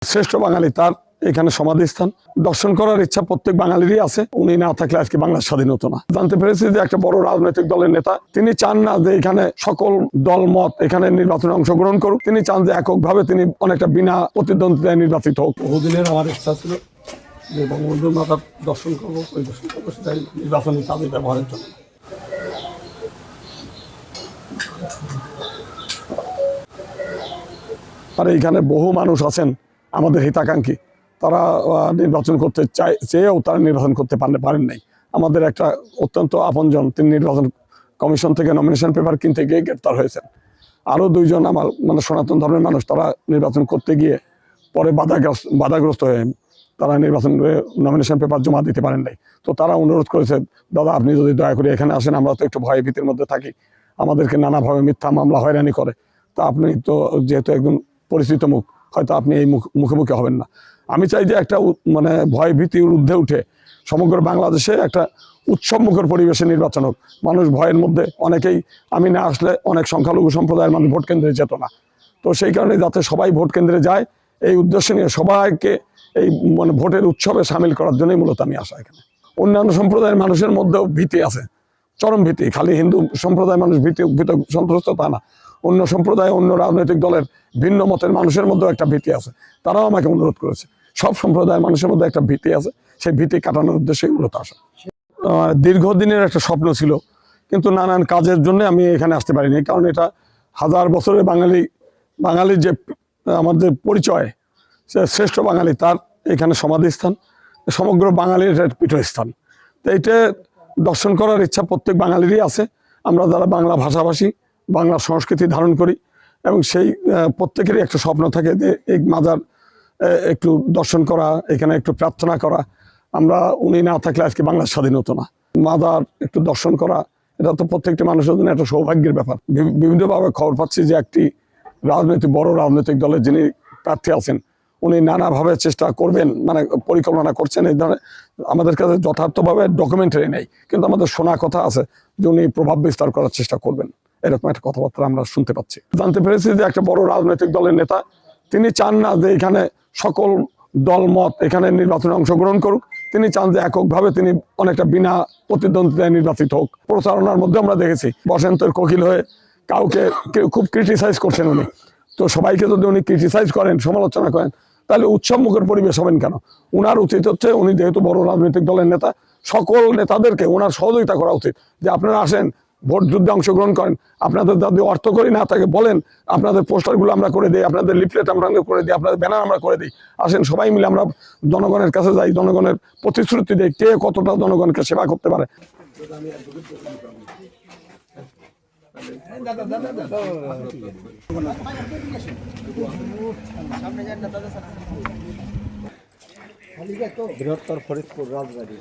শ্রেষ্ঠ বাঙালি তার এখানে সমাধিস্থান দর্শন করার ইচ্ছা প্রত্যেক বাঙালিরই আছে। উনি না থাকলে আজকে বাংলার স্বাধীন হতো না। জানতে পেরেছি যে একটা বড় রাজনৈতিক দলের নেতা, তিনি চান না যে এখানে সকল দল মত এখানে নির্বাচনে অংশগ্রহণ করুক। তিনি চান যে এককভাবে তিনি অনেকটা বিনা প্রতিদ্বন্দ্বিতায় নির্বাচিত হোক। বহুদিনের আমার ইচ্ছা ছিল যে বঙ্গবন্ধুর মাতার দর্শন করবো, পরিদর্শন করবো, সেটাই নির্বাচনী কাজে ব্যবহারের জন্য। আর এইখানে বহু মানুষ আছেন আমাদের হিতাকাঙ্ক্ষী, তারা নির্বাচন করতে চেয়েও তারা নির্বাচন করতে পারেন নাই। আমাদের একটা অত্যন্ত আপনজন, তিনি নির্বাচন কমিশন থেকে নমিনেশন পেপার কিনতে গিয়ে গ্রেপ্তার হয়েছেন। আরও দুইজন আমার সনাতন ধর্মের মানুষ, তারা নির্বাচন করতে গিয়ে পরে বাধাগ্রস্ত হয়ে তারা নির্বাচন নমিনেশন পেপার জমা দিতে পারেন নাই। তো তারা অনুরোধ করেছে, দাদা আপনি যদি দয়া করে এখানে আসেন, আমরা তো একটু ভয় ভীতির মধ্যে থাকি, আমাদেরকে নানাভাবে মিথ্যা মামলা হয়রানি করে। তা আপনি তো যেহেতু একদম পরিচিত মুখ, হয়তো আপনি এই মুখোমুখি হবেন না। আমি চাই যে একটা ভয় ভীতির ঊর্ধ্বে উঠে সমগ্র বাংলাদেশে একটা উৎসবমুখর পরিবেশে নির্বাচন হোক। মানুষ ভয়ের মধ্যে, অনেকেই আমি না আসলে অনেক সংখ্যালঘু সম্প্রদায়ের মানুষ ভোট কেন্দ্রে যেত না। তো সেই কারণে যাতে সবাই ভোট কেন্দ্রে যায়, এই উদ্দেশ্য নিয়ে সবাইকে এই ভোটের উৎসবে সামিল করার জন্যই মূলত আমি আসা এখানে। অন্যান্য সম্প্রদায়ের মানুষের মধ্যেও ভীতি আছে, চরম ভীতি। খালি হিন্দু সম্প্রদায়ের মানুষ ভীত সন্ত্রস্ত তা না, অন্য সম্প্রদায়, অন্য রাজনৈতিক দলের ভিন্ন মতের মানুষের মধ্যেও একটা ভীতি আছে। তারাও আমাকে অনুরোধ করেছে, সব সম্প্রদায়ের মানুষের মধ্যে একটা ভীতি আছে, সেই ভীতি কাটানোর উদ্দেশ্যেই মূলত আসা। দীর্ঘদিনের একটা স্বপ্ন ছিল, কিন্তু নানান কাজের জন্য আমি এখানে আসতে পারিনি। কারণ এটা হাজার বছরের বাঙালির যে আমাদের পরিচয়, সে শ্রেষ্ঠ বাঙালি তার এখানে সমাধিস্থান, সমগ্র বাঙালির পীঠস্থান। তো এইটা দর্শন করার ইচ্ছা প্রত্যেক বাঙালিরই আছে। আমরা যারা বাংলা ভাষাভাষী, বাংলা সংস্কৃতি ধারণ করি, এবং সেই প্রত্যেকেরই একটা স্বপ্ন থাকে যে এই মাজার একটু দর্শন করা, এখানে একটু প্রার্থনা করা। উনি না থাকলে আজকে বাংলার স্বাধীন হতো না। মাজার একটু দর্শন করা, এটা তো প্রত্যেকটি মানুষের জন্য একটা সৌভাগ্যের ব্যাপার। বিভিন্নভাবে খবর পাচ্ছি যে একটি বড় রাজনৈতিক দলের যিনি প্রার্থী আছেন, উনি নানাভাবে চেষ্টা করবেন, পরিকল্পনা করছেন। এই ধরনের আমাদের কাছে যথার্থভাবে ডকুমেন্টারি নেই, কিন্তু আমাদের শোনা কথা আছে যে উনি প্রভাব বিস্তার করার চেষ্টা করবেন, এরকম একটা কথাবার্তা আমরা শুনতে পাচ্ছি। জানতে পেরেছি যে একটা বড় রাজনৈতিক দলের নেতা, তিনি চান না যে এখানে সকল দল মত এখানে নির্বাচনে অংশগ্রহণ করুক। তিনি চান যে এককভাবে তিনি অনেকটা বিনা প্রতিদ্বন্দ্বিতায় নির্বাচিত হোক। প্রচারণার মধ্যে আমরা দেখেছি বসন্তের কোকিল হয়ে কাউকে খুব ক্রিটিসাইজ করছেন উনি। তো সবাইকে যদি উনি ক্রিটিসাইজ করেন, সমালোচনা করেন, তাহলে উৎসবমুখর পরিবেশ হবেন কেন? উনার উচিত হচ্ছে, উনি যেহেতু বড় রাজনৈতিক দলের নেতা, সকল নেতাদেরকে ওনার সহযোগিতা করা উচিত। যে আপনারা আসেন, ভোট যুদ্ধে অংশগ্রহণ করেন, আপনাদের যদি অর্থ করি না থাকে বলেন, আপনাদের পোস্টারগুলো আমরা করে দিই, আপনাদের লিফলেট আমরা করে দিই, আপনাদের ব্যানার আমরা করে দিই। আসেন সবাই মিলে আমরা জনগণের কাছে যাই, জনগণের প্রতিশ্রুতি দিই, কে কতটা জনগণকে সেবা করতে পারে। বৃহত্তর ফরিদপুর রাজবাড়ী